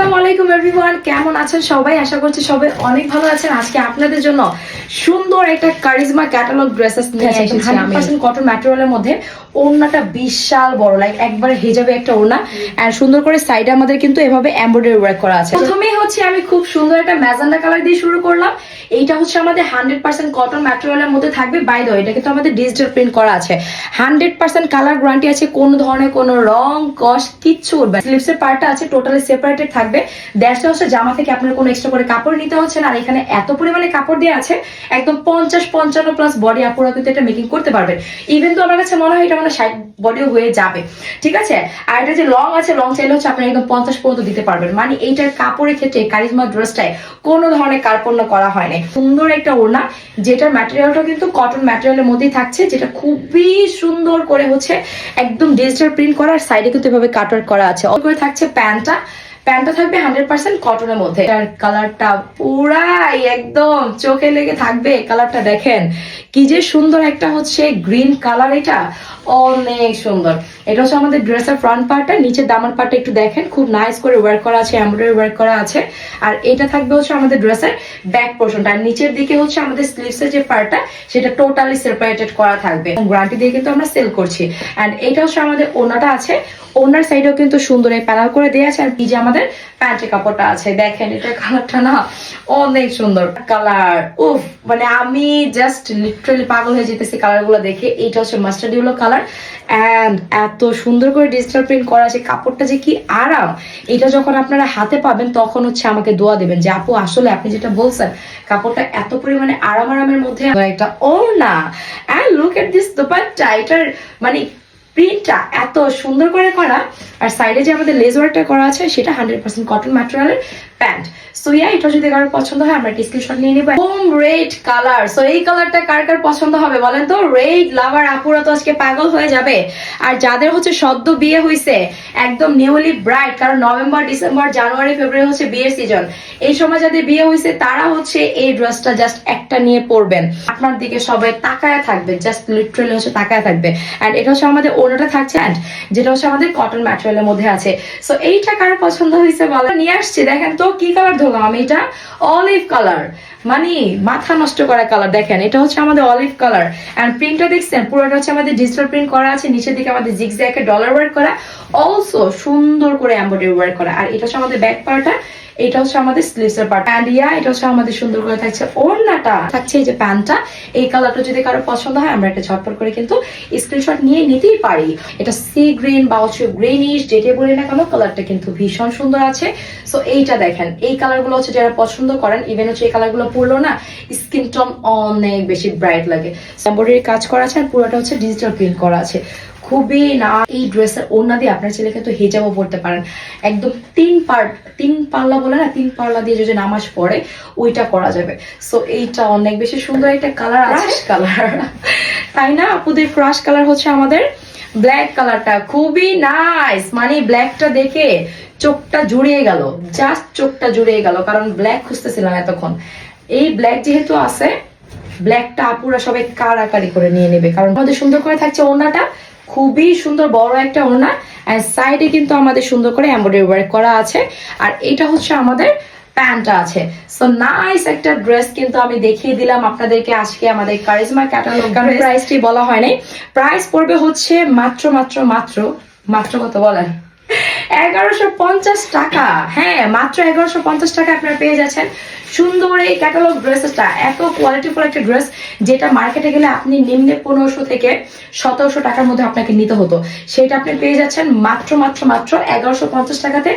আসসালামু আলাইকুম এভরিওয়ান, কেমন আছেন সবাই? আশা করছি সবাই অনেক ভালো আছেন। আজকে আপনাদের জন্য সুন্দর একটা কারিজমা ক্যাটালগ ড্রেসেস নিয়ে এসেছি। 100% কটন ম্যাটেরিয়ালের মধ্যে ওড়নাটা বিশাল বড়, লাইক একবারে হেজাবে একটা ওড়না, আর সুন্দর করে সাইডে আমাদের কিন্তু এভাবে এমব্রয়ডারি ওয়ার্ক করা আছে। প্রথমেই হচ্ছে আমি খুব সুন্দর একটা ম্যাজেন্ডা কালার দিয়ে শুরু করলাম। এইটা হচ্ছে আমাদের 100% কটন ম্যাটেরিয়ালের মধ্যে থাকবে। বাই দ্য ওয়ে, এটা কিন্তু আমাদের ডিজিটাল প্রিন্ট করা আছে। 100% কালার গ্যারান্টি আছে, কোন ধরনের কোনো রং কস কিচ্ছু উঠবে। স্লিভসের পার্টটা আছে টোটালি সেপারেটেড থাকবে। দ্যাটস হচ্ছে জামা থেকে আপনার কোনো এক্সট্রা করে কাপড় নিতে হচ্ছে না। আর এখানে এত পরিমাণে কাপড় দেওয়া আছে, একদম 50-55 প্লাস বডি আপুরা কিন্তু এটা মেকিং করতে পারবেন। ইভেন তো আমার কাছে মনে হয় এটা মানে 60 বডিও হয়ে যাবে, ঠিক আছে। আর এটা যে লং আছে, লং চাইলে হচ্ছে আপনি একদম 50 পর্যন্ত দিতে পারবেন। মানে এইটার কাপড়ের ক্ষেত্রে কারিজমা ড্রেসটায় কোনো ধরনের কার্পণ্য করা হয়নি। সুন্দর একটা ওড়না, যেটার ম্যাটেরিয়ালটা কিন্তু কটন ম্যাটেরিয়ালের মধ্যেই থাকছে, যেটা খুবই সুন্দর করে হচ্ছে একদম ডিজিটাল প্রিন্ট করা। আর সাইডে কিন্তু এভাবে কাটওয়ার্ক করা আছে। অল করে থাকছে প্যান্টটা থাকবে 100% কটনের মধ্যে। আর কালারটা পুরাই একদম চোখে লেগে থাকবে। কালারটা দেখেন কি যে সুন্দর, একটা হচ্ছে গ্রিন কালার, এটা অনেক সুন্দর। এটা হচ্ছে আমাদের ড্রেসের ফ্রন্ট পার্টটা। নিচের দামার পার্টটা একটু দেখেন, খুব নাইস করে ওয়ার্ক করা আছে, এমব্রয়ডারি ওয়ার্ক করা আছে। আর এটা থাকবে হচ্ছে আমাদের ড্রেসের ব্যাক পোর্শনটা। আর নিচের দিকে হচ্ছে আমাদের স্লিভসের যে পার্টটা, সেটা টোটালি সেপারেটেড করা থাকবে। গ্যারান্টি দিয়ে কিন্তু আমরা সেল করছি। এন্ড এটা হচ্ছে আমাদের ওড়নাটা আছে, ওনার সাইডেও কিন্তু সুন্দর এই প্যানেল করে দেওয়া আছে। আর এই যে আমাদের প্যান্টের কাপড়টা আছে, দেখেন এটা কালারটা না অনেক সুন্দর কালার। উফ, মানে আমি জাস্ট লিটারালি পাগল হয়ে যেতেছি কালার গুলো দেখে। এইটা হচ্ছে মাস্টার্ড ইয়েলো কালার, এন্ড এত সুন্দর করে ডিজিটাল প্রিন্ট করা আছে। কাপড়টা যে কি আরাম, এটা যখন আপনারা হাতে পাবেন তখন হচ্ছে আমাকে দোয়া দেবেন যে আপু আসলে আপনি যেটা বলছেন কাপড়টা এত পরিমাণে আরামের মধ্যে একটা ওড়না। And look at this dupatta, এটার মানে প্রিন্টটা এত সুন্দর করে করা। আর সাইডে যে আমাদের লেস ওয়ার্কটা করা আছে, সেটা 100% কটন ম্যাটেরিয়ালের প্যান্ট। সো ইয়া, এটা যদি কারোর পছন্দ হয় আমরা একটা স্ক্রিনশট নিয়ে নেব। Home red colour. সো এই কালারটা কার কার পছন্দ হবে বলেন তো? রেড লাভার আপুরা তো আজকে পাগল হয়ে যাবে। আর যাদের হচ্ছে সদ্য বিয়ে হয়েছে, একদম নিউলি ব্রাইট, কারণ নভেম্বর, ডিসেম্বর, জানুয়ারি, ফেব্রুয়ারি হচ্ছে বিয়ের সিজন। এই সময় যাদের বিয়ে হয়েছে তারা হচ্ছে এই ড্রেসটা জাস্ট একটা নিয়ে পরবেন, আপনার দিকে সবাই তাকায় থাকবে, জাস্ট লিটারালি হচ্ছে তাকায় থাকবে। এন্ড এটা হচ্ছে আমাদের ওড়নাটা থাকছে, এন্ড যেটা হচ্ছে আমাদের কটন ম্যাটেরিয়ালের মধ্যে আছে। সো এইটা কার পছন্দ হয়েছে বলা নিয়ে আসছি। দেখেন তো কি কালার ধরলাম আমি, এটা অলিভ কালার, মানে মাথা নষ্ট করা কালার। দেখেন এটা হচ্ছে আমাদের অলিভ কালার। এন্ড প্রিন্টটা দেখছেন, পুরোটা হচ্ছে আমাদের ডিজিটাল প্রিন্ট করা আছে। নিচের দিকে আমাদের জিগজ্যাগে ডলার ওয়ার্ক করা, অলসো সুন্দর করে এমব্রয়ডারি ওয়ার্ক করা। আর এটা হচ্ছে আমাদের ব্যাক পার্টটা, এটা হচ্ছে আমাদের স্লিভসের পার্ট। এন্ড ইয়া, এটা হচ্ছে আমাদের সুন্দর করে থাকছে ওড়নাটা, থাকছে এই যে প্যান্টটা। এই কালারটা যদি কারো পছন্দ হয় আমরা একটা ঝটপট করে কিন্তু স্ক্রিনশট নিয়ে নিতেই পারি। এটা সি গ্রিন বা হচ্ছে গ্রিনিশ, যেটা বলি না কেন, কালারটা কিন্তু ভীষণ সুন্দর আছে। সো এইটা দেখেন, এই কালারগুলো হচ্ছে যারা পছন্দ করেন, ইভেন হচ্ছে এই কালারগুলো পরলো না স্কিন টোন অনেক বেশি ব্রাইট লাগে। এমব্রয়ডারি কাজ করা আছে, আর পুরোটা হচ্ছে ডিজিটাল প্রিন্ট করা আছে। খুবই না, এই ড্রেসের ওড়না দিয়ে আপনার ছেলে কিন্তু হিজাবও পরতে পারেন। একদম তিন পাল্লা বলে না, 3 পাল্লা দিয়ে যদি নামাজ পড়ে ওইটা করা যাবে। সো এইটা অনেক বেশি সুন্দর একটা কালার আছে, কালার তাই না আপুদের? ক্রাশ কালার হচ্ছে আমাদের ব্ল্যাক কালারটা, খুবই নাইস। মানে ব্ল্যাকটা দেখে চোখটা জুড়িয়ে গেল, জাস্ট চোখটা জুড়িয়ে গেল, কারণ ব্ল্যাক খুঁজতেছিলাম এতক্ষণ। এই ব্ল্যাক যেহেতু আছে, ব্ল্যাকটা আপুরা সবাই কারাকারি করে নিয়ে নেবে, কারণ আমাদের সুন্দর করে থাকছে ওড়নাটা, খুবই সুন্দর বড় একটা ওড়না। আর সাইডে কিন্তু আমাদের সুন্দর করে এমব্রয়ডারি ওয়ার্ক করা আছে। আর এটা হচ্ছে আমাদের প্যান্টটা আছে। সো নাইস একটা ড্রেস কিন্তু আমি দেখিয়ে দিলাম আপনাদেরকে আজকে আমাদের কারিজমা ক্যাটালগ। কারণ প্রাইসটি বলা হয় নাই, প্রাইস পড়বে হচ্ছে মাত্র কত বলেন? 1150 টাকা। হ্যাঁ, মাত্র 1150 টাকা আপনারা পেয়ে যাচ্ছেন সুন্দর এই ক্যাটালগ ড্রেসটা। এত কোয়ালিটিফুল একটা ড্রেস, যেটা মার্কেটে গেলে আপনি নিম্নে 1500 থেকে 1700 টাকার মধ্যে আপনাকে নিতে হতো, সেটা আপনি পেয়ে যাচ্ছেন মাত্র 1150 টাকাতে।